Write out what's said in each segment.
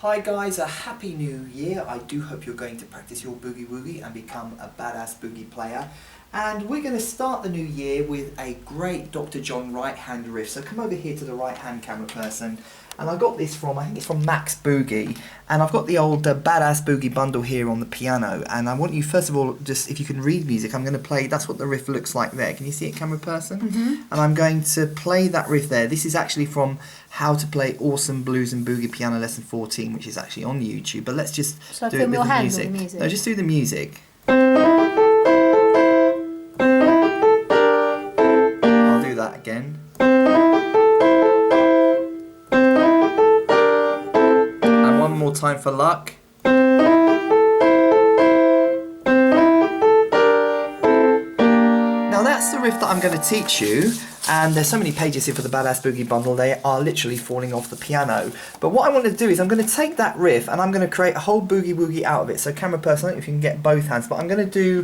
Hi guys, a happy new year. I do hope you're going to practice your Boogie Woogie and become a badass boogie player. And we're going to start the new year with a great Dr. John right hand riff. So come over here to the right hand camera person. And I got this from, I think it's from Max Boogie. And I've got the old Badass Boogie bundle here on the piano. And I want you, first of all, just if you can read music, I'm going to play, that's what the riff looks like there. Can you see it, camera person? Mm-hmm. And I'm going to play that riff there. This is actually from How to Play Awesome Blues and Boogie Piano Lesson 14, which is actually on YouTube. But let's just do it with the music. No, just do the music. I'll do that again. And one more time for luck. Now that's the riff that I'm going to teach you, and there's so many pages here for the Badass Boogie bundle, they are literally falling off the piano. But what I want to do is I'm going to take that riff and I'm going to create a whole Boogie Woogie out of it. So camera person, I don't know if you can get both hands, but I'm going to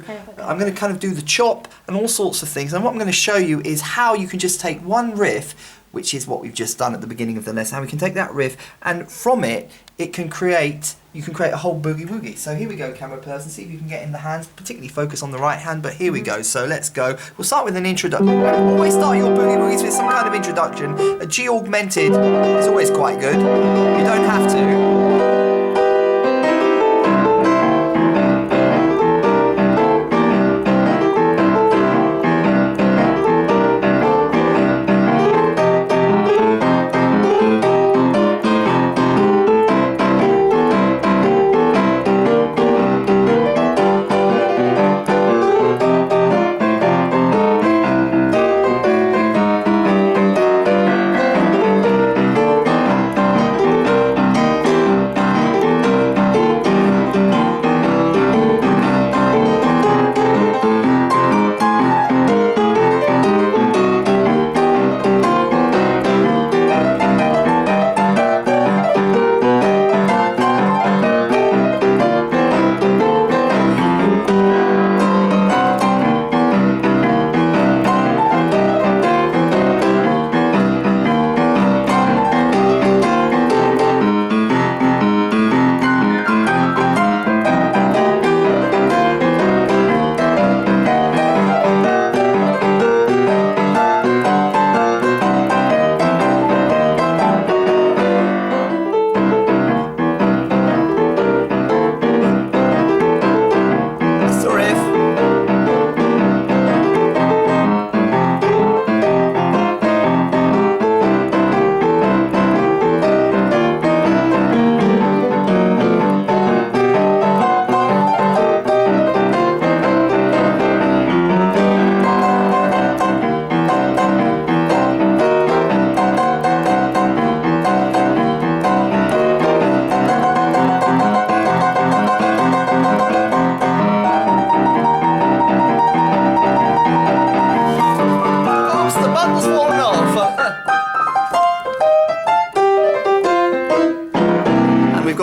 kind of do the chop and all sorts of things. And what I'm going to show you is how you can just take one riff, which is what we've just done at the beginning of the lesson, how we can take that riff and from it, you can create a whole Boogie Woogie. So here we go, camera person, see if you can get in the hands, particularly focus on the right hand, but here we go. So let's go. We'll start with an introduction. Always start your Boogie Woogies with some kind of introduction. A G augmented is always quite good. You don't have to.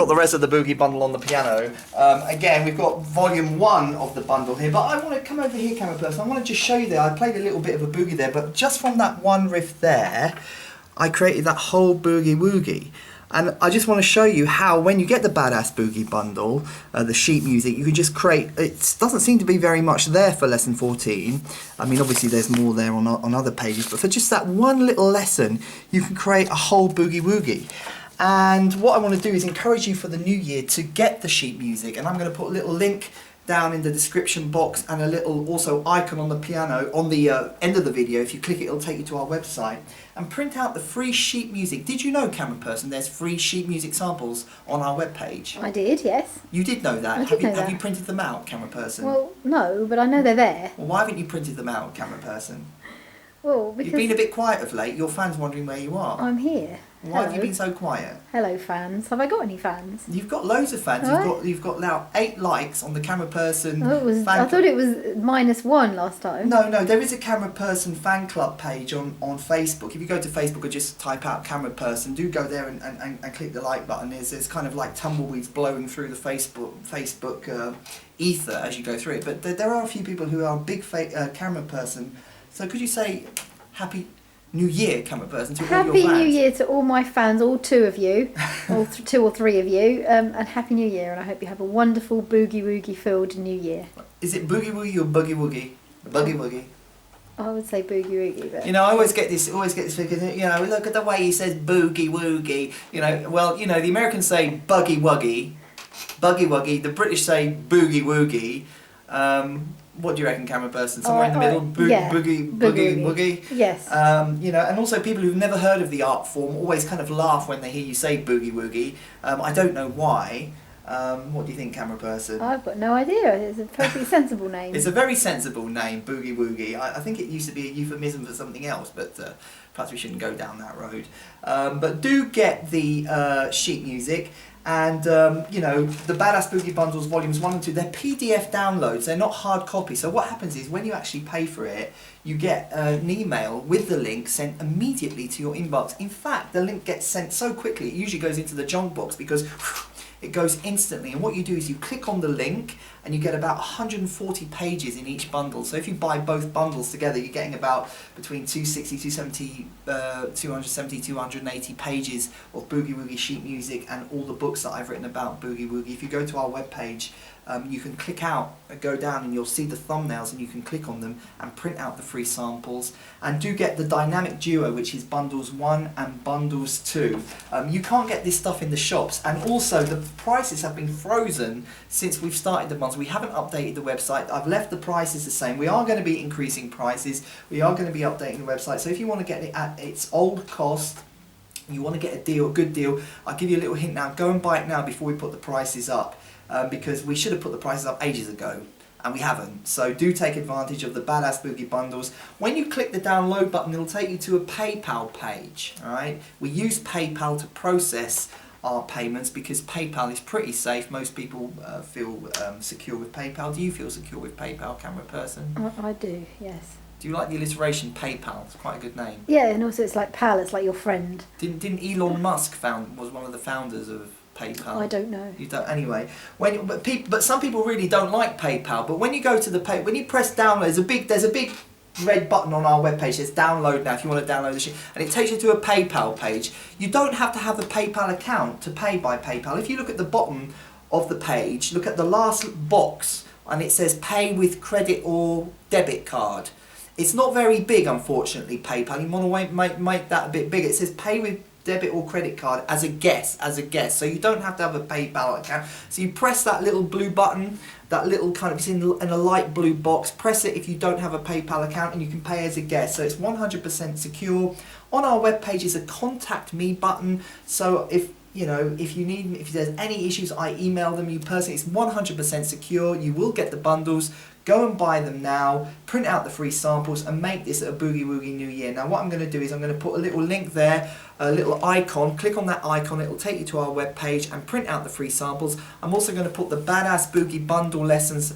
The rest of the Boogie bundle on the piano. Again, we've got volume 1 of the bundle here, but I want to come over here, camera person. I want to just show you there. I played a little bit of a boogie there, but just from that one riff there, I created that whole Boogie Woogie. And I just want to show you how, when you get the Badass Boogie bundle, the sheet music, you can just create, it doesn't seem to be very much there for lesson 14. I mean, obviously there's more there on other pages, but for just that one little lesson, you can create a whole Boogie Woogie. And what I want to do is encourage you for the new year to get the sheet music, and I'm going to put a little link down in the description box and a little also icon on the piano on the end of the video. If you click it, it'll take you to our website, and print out the free sheet music. Did you know, camera person, there's free sheet music samples on our webpage? I did, yes. You did know that? Have you printed them out, camera person? Well, no, but I know they're there. Well, why haven't you printed them out, camera person? Well, because you've been a bit quiet of late. Your fans wondering where you are. I'm here. Why have you been so quiet? Hello, fans. Have I got any fans? You've got loads of fans. You've got now 8 likes on the camera person. Oh, I thought it was -1 last time. No, there is a camera person fan club page on Facebook. If you go to Facebook or just type out camera person, do go there and click the like button. There's kind of like tumbleweeds blowing through the Facebook ether as you go through it. But there are a few people who are big camera person. So could you say happy New Year, camera person, to all Happy your fans. New Year to all my fans, all two of you, all two or three of you, and Happy New Year, and I hope you have a wonderful Boogie Woogie filled New Year. Is it Boogie Woogie or Boogie Woogie? Boogie Woogie. I would say Boogie Woogie, but... You know, I always get this because, you know, look at the way he says Boogie Woogie. You know, well, you know, the Americans say Buggy Wuggy, Buggy Wuggy. The British say Boogie Woogie. What do you reckon, camera person? Somewhere in the middle? Yeah. Boogie Woogie? Yes. You know, and also people who've never heard of the art form always kind of laugh when they hear you say Boogie Woogie. I don't know why. What do you think, camera person? I've got no idea. It's a perfectly sensible name. It's a very sensible name, Boogie Woogie. I think it used to be a euphemism for something else, but perhaps we shouldn't go down that road. But do get the sheet music. And, you know, the Badass Boogie Bundles Volumes 1 and 2, they're PDF downloads, they're not hard copy. So what happens is when you actually pay for it, you get an email with the link sent immediately to your inbox. In fact, the link gets sent so quickly, it usually goes into the junk box because it goes instantly. And what you do is you click on the link and you get about 140 pages in each bundle. So if you buy both bundles together, you're getting about between 260, 270, 280 pages of Boogie Woogie sheet music and all the books that I've written about Boogie Woogie. If you go to our webpage, you can click out, go down and you'll see the thumbnails and you can click on them and print out the free samples. And do get the Dynamic Duo, which is bundles 1 and bundles 2. You can't get this stuff in the shops, and also the prices have been frozen since we've started the bundles. We haven't updated the website. I've left the prices the same. We are going to be increasing prices. We are going to be updating the website. So if you want to get it at its old cost, you want to get a deal, a good deal, I'll give you a little hint now. Go and buy it now before we put the prices up. Because we should have put the prices up ages ago and we haven't. So do take advantage of the Badass Boogie Bundles. When you click the download button, it'll take you to a PayPal page. Alright, we use PayPal to process our payments because PayPal is pretty safe. Most people feel secure with PayPal. Do you feel secure with PayPal, camera person? I do, yes. Do you like the alliteration PayPal? It's quite a good name. Yeah, and also it's like pal, it's like your friend. Didn't Elon Musk was one of the founders of PayPal? I don't know. You don't anyway. But some people really don't like PayPal. But when you go to when you press download, there's a big red button on our webpage. It says download now if you want to download the shit, and it takes you to a PayPal page. You don't have to have a PayPal account to pay by PayPal. If you look at the bottom of the page, look at the last box, and it says pay with credit or debit card. It's not very big, unfortunately, PayPal. You want to make that a bit bigger. It says pay with debit or credit card as a guest. So you don't have to have a PayPal account. So you press that little blue button, that little kind of, it's in a light blue box. Press it if you don't have a PayPal account and you can pay as a guest. So it's 100% secure. On our webpage is a contact me button. So if there's any issues, I email them you personally. It's 100% secure. You will get the bundles. Go and buy them now, print out the free samples and make this a Boogie Woogie New Year. Now what I'm going to do is I'm going to put a little link there, a little icon, click on that icon, it will take you to our webpage and print out the free samples. I'm also going to put the Badass Boogie Bundle lessons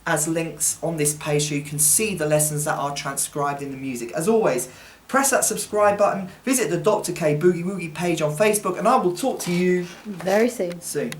as links on this page so you can see the lessons that are transcribed in the music. As always, press that subscribe button, visit the Dr. K Boogie Woogie page on Facebook and I will talk to you very soon.